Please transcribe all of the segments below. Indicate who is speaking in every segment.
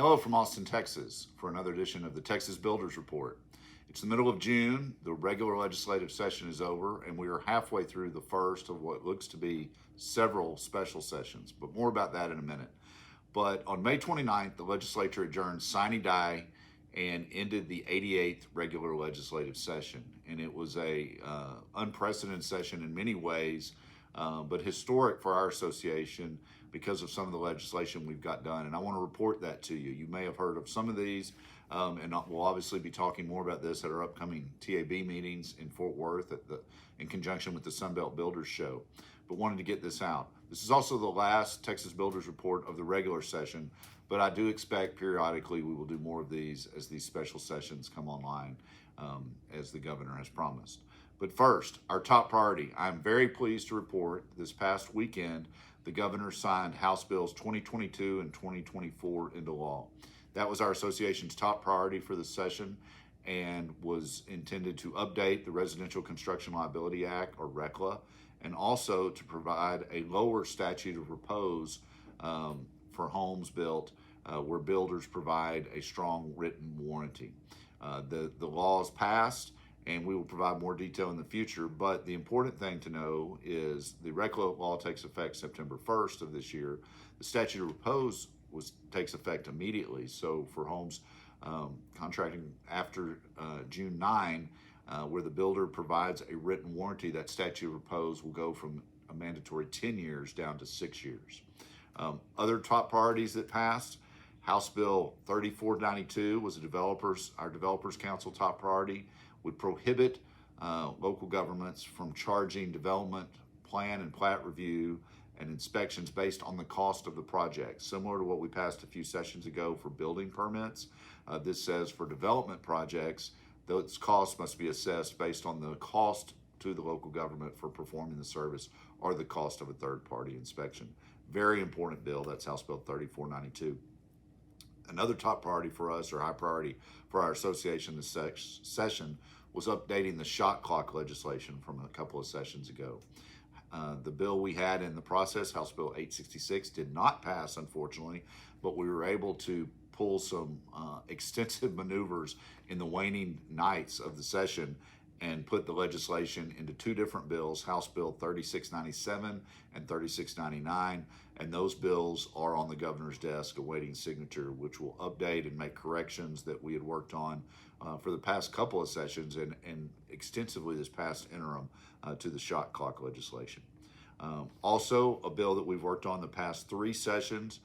Speaker 1: Hello from Austin, Texas, for another edition of the Texas Builders Report. It's the middle of June, the regular legislative session is over, and we are halfway through the first of what looks to be several special sessions, but more about that in a minute. But on May 29th, the legislature adjourned sine die and ended the 88th regular legislative session. And it was a unprecedented session in many ways, but historic for our association because of some of the legislation we've got done. And I want to report that to you. You may have heard of some of these, and we'll obviously be talking more about this at our upcoming TAB meetings in Fort Worth in conjunction with the Sunbelt Builders Show. But wanted to get this out. This is also the last Texas Builders Report of the regular session, but I do expect periodically we will do more of these as these special sessions come online, as the governor has promised. But first, our top priority. I'm very pleased to report this past weekend, the governor signed House Bills 2022 and 2024 into law. That was our association's top priority for the session and was intended to update the Residential Construction Liability Act, or RECLA, and also to provide a lower statute of repose for homes built where builders provide a strong written warranty. The law is passed, and we will provide more detail in the future, but the important thing to know is the RECLA law takes effect September 1st of this year. The statute of repose takes effect immediately, so for homes contracting after June 9, where the builder provides a written warranty, that statute of repose will go from a mandatory 10 years down to 6 years. Other top priorities that passed, House Bill 3492 was our Developers Council top priority, would prohibit local governments from charging development plan and plat review and inspections based on the cost of the project, similar to what we passed a few sessions ago for building permits. This says for development projects, those costs must be assessed based on the cost to the local government for performing the service or the cost of a third-party inspection. Very important bill. That's House Bill 3492. Another top priority for us, or high priority for our association this session, was updating the shot clock legislation from a couple of sessions ago. The bill we had in the process, House Bill 866, did not pass, unfortunately, but we were able to pull some extensive maneuvers in the waning nights of the session and put the legislation into two different bills, House Bill 3697 and 3699, and those bills are on the governor's desk awaiting signature, which will update and make corrections that we had worked on for the past couple of sessions and extensively this past interim to the shot clock legislation. Also, a bill that we've worked on the past 3 sessions,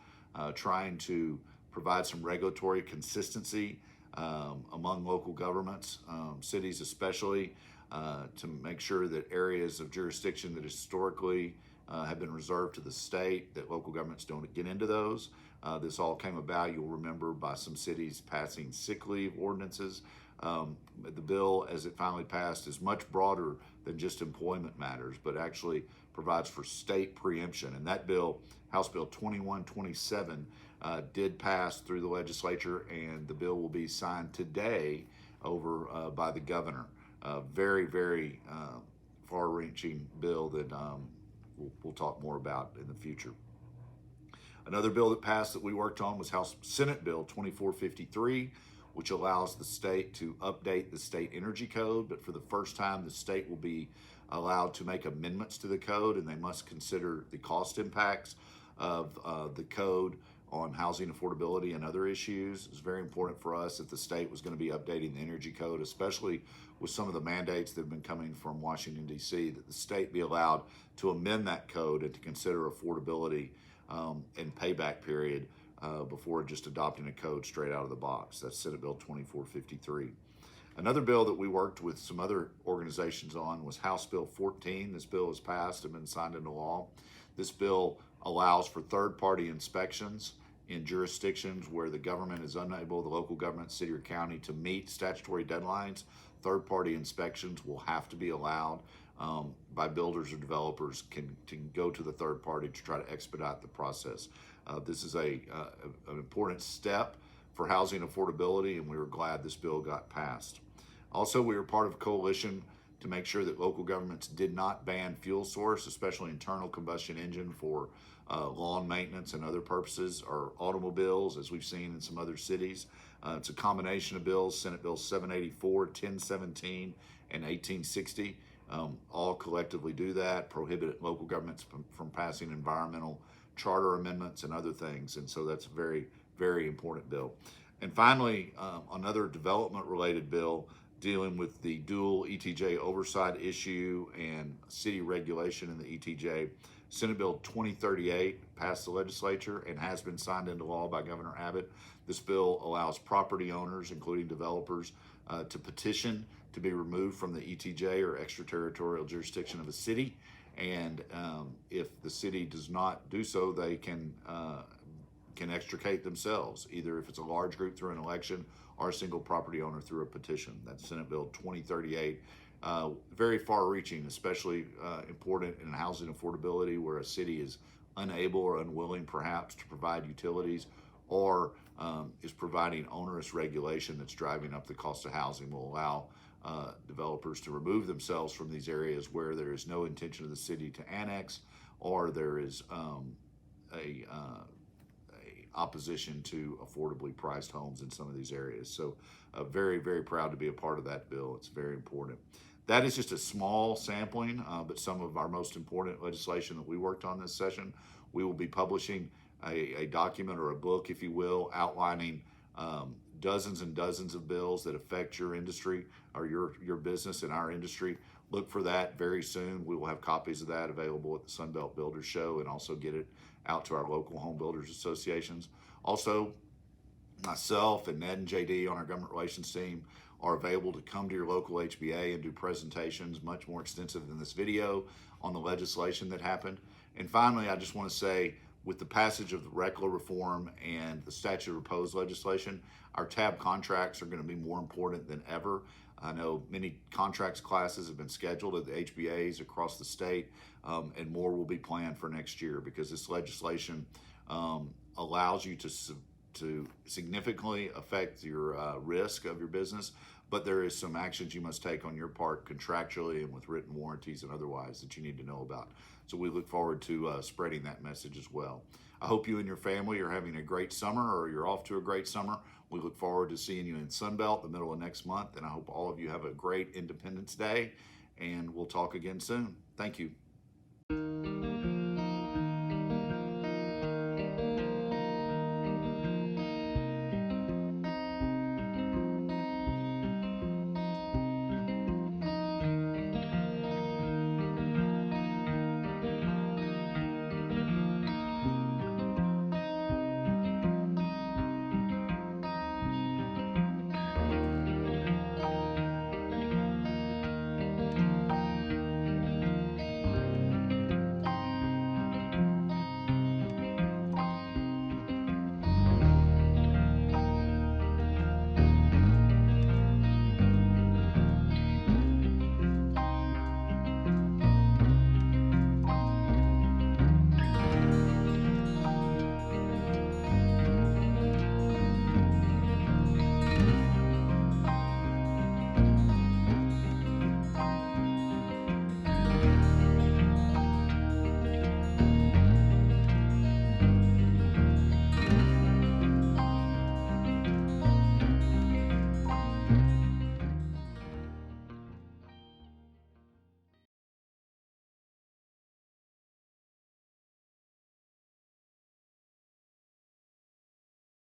Speaker 1: trying to provide some regulatory consistency among local governments, cities especially, to make sure that areas of jurisdiction that historically have been reserved to the state, that local governments don't get into those. This all came about, you'll remember, by some cities passing sick leave ordinances. The bill, as it finally passed, is much broader than just employment matters, but actually provides for state preemption. And that bill, House Bill 2127, did pass through the legislature, and the bill will be signed today over by the governor. Very, very far-reaching bill that we'll talk more about in the future. Another bill that passed that we worked on was Senate Bill 2453, which allows the state to update the state energy code, but for the first time, the state will be allowed to make amendments to the code, and they must consider the cost impacts of the code on housing affordability and other issues. It's very important for us that the state was going to be updating the energy code, especially with some of the mandates that have been coming from Washington, D.C., that the state be allowed to amend that code and to consider affordability and payback period before just adopting a code straight out of the box. That's Senate Bill 2453. Another bill that we worked with some other organizations on was House Bill 14. This bill has passed and been signed into law. This bill allows for third-party inspections in jurisdictions where the government is unable, the local government, city or county, to meet statutory deadlines. Third-party inspections will have to be allowed by builders or developers can go to the third party to try to expedite the process. This is an important step for housing affordability, and we were glad this bill got passed. Also, we were part of a coalition to make sure that local governments did not ban fuel source, especially internal combustion engine for lawn maintenance and other purposes, or automobiles, as we've seen in some other cities. It's a combination of bills, Senate Bills 784, 1017, and 1860. All collectively do that, prohibit local governments from passing environmental charter amendments and other things. And so that's a very, very important bill. And finally, another development-related bill dealing with the dual ETJ oversight issue and city regulation in the ETJ. Senate Bill 2038 passed the legislature and has been signed into law by Governor Abbott. This bill allows property owners, including developers, to petition to be removed from the ETJ or extraterritorial jurisdiction of a city. And if the city does not do so, they can extricate themselves, either if it's a large group through an election or a single property owner through a petition. That's Senate Bill 2038. Very far-reaching, especially important in housing affordability, where a city is unable or unwilling perhaps to provide utilities, or is providing onerous regulation that's driving up the cost of housing. Will allow developers to remove themselves from these areas where there is no intention of the city to annex, or there is a opposition to affordably priced homes in some of these areas. So very, very proud to be a part of that bill. It's very important. That is just a small sampling, but some of our most important legislation that we worked on this session. We will be publishing a document, or a book, if you will, outlining dozens and dozens of bills that affect your industry or your business in our industry. Look for that very soon. We will have copies of that available at the Sunbelt Builders Show, and also get it out to our local home builders associations. Also, myself and Ned and JD on our government relations team are available to come to your local HBA and do presentations much more extensive than this video on the legislation that happened. And finally, I just want to say, with the passage of the RECLA reform and the statute of repose legislation, our TAB contracts are going to be more important than ever. I know many contracts classes have been scheduled at the HBAs across the state, and more will be planned for next year, because this legislation allows you to significantly affect your risk of your business, but there is some actions you must take on your part contractually and with written warranties and otherwise that you need to know about. So we look forward to spreading that message as well. I hope you and your family are having a great summer, or you're off to a great summer. We look forward to seeing you in Sunbelt the middle of next month, and I hope all of you have a great Independence Day, and we'll talk again soon. Thank you.